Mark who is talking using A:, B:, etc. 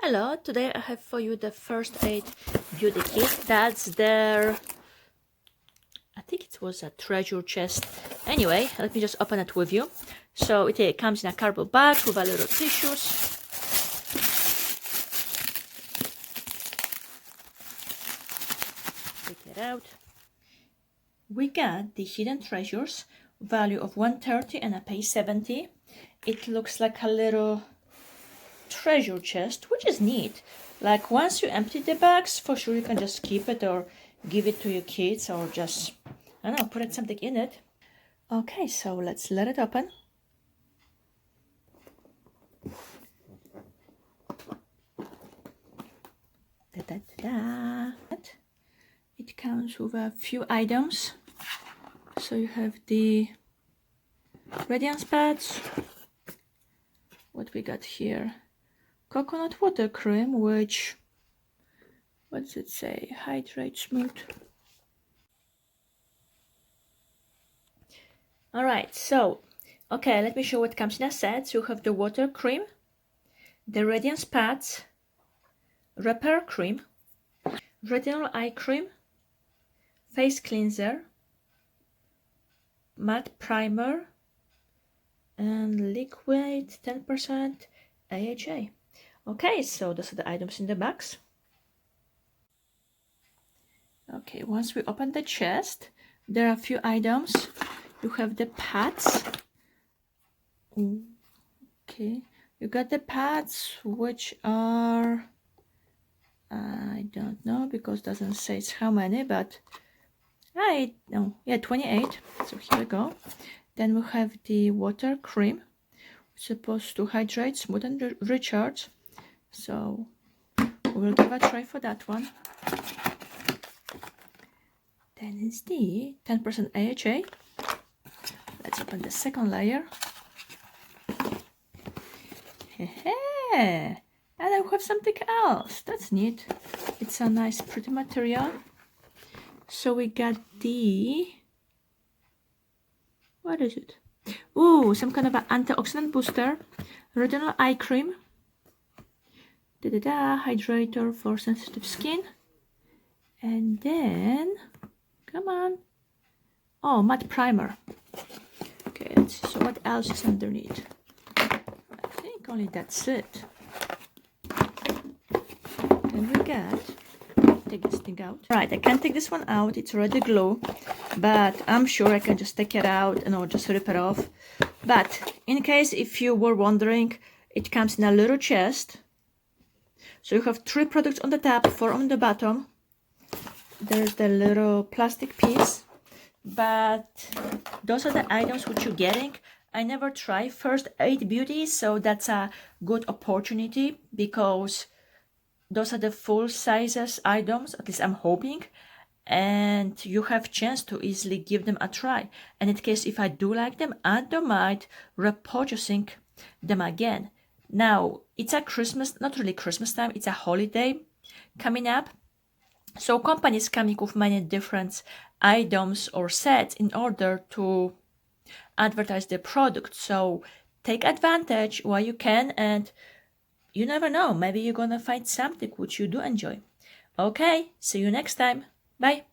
A: Hello, today I have for you the first aid beauty kit. That's their, I think it was a treasure chest. Anyway, let me just open it with you. So it comes in a cardboard bag with a little tissues. Take it out. We got the hidden treasures, value of 130 and I pay 70. It looks like a little treasure chest, which is neat. Like once you empty the bags, for sure you can just keep it or give it to your kids or just, I don't know, put something in it. Okay, so let's let it open. Da-da-da-da. It comes with a few items. So you have the radiance pads. What we got here? Coconut water cream, which, what does it say? Hydrate smooth. Alright, so, okay, let me show what comes in a set. So you have the water cream, the radiance pads, repair cream, retinol eye cream, face cleanser, matte primer, and liquid 10% AHA. Okay, so those are the items in the box. Okay, once we open the chest, there are a few items. You have the pads. Okay, you got the pads, which are, I don't know because it doesn't say it's how many, but I know, yeah, 28. So here we go. Then we have the water cream, supposed to hydrate, smooth, and recharge. So we'll give a try for that one. Then is the 10% AHA. Let's open the second layer. And then we have something else. That's neat. It's a nice, pretty material. So we got the, what is it? Ooh, some kind of an antioxidant booster, retinol eye cream, hydrator for sensitive skin, and then, come on, oh, matte primer. Okay, let's see, so what else is underneath? I think only that's it. And we got, take this thing out. Right, I can't take this one out, it's already glue, but I'm sure I can just take it out and I'll just rip it off. But in case if you were wondering, it comes in a little chest. So you have 3 products on the top, 4 on the bottom. There's the little plastic piece, but those are the items which you're getting. I never try first aid beauty, so that's a good opportunity because those are the full sizes items, at least I'm hoping, and you have chance to easily give them a try. And in case if I do like them, I don't mind repurchasing them again. Now, it's a Christmas, not really Christmas time, it's a holiday coming up. So companies coming with many different items or sets in order to advertise their product. So take advantage while you can, and you never know, maybe you're gonna find something which you do enjoy. Okay, see you next time. Bye.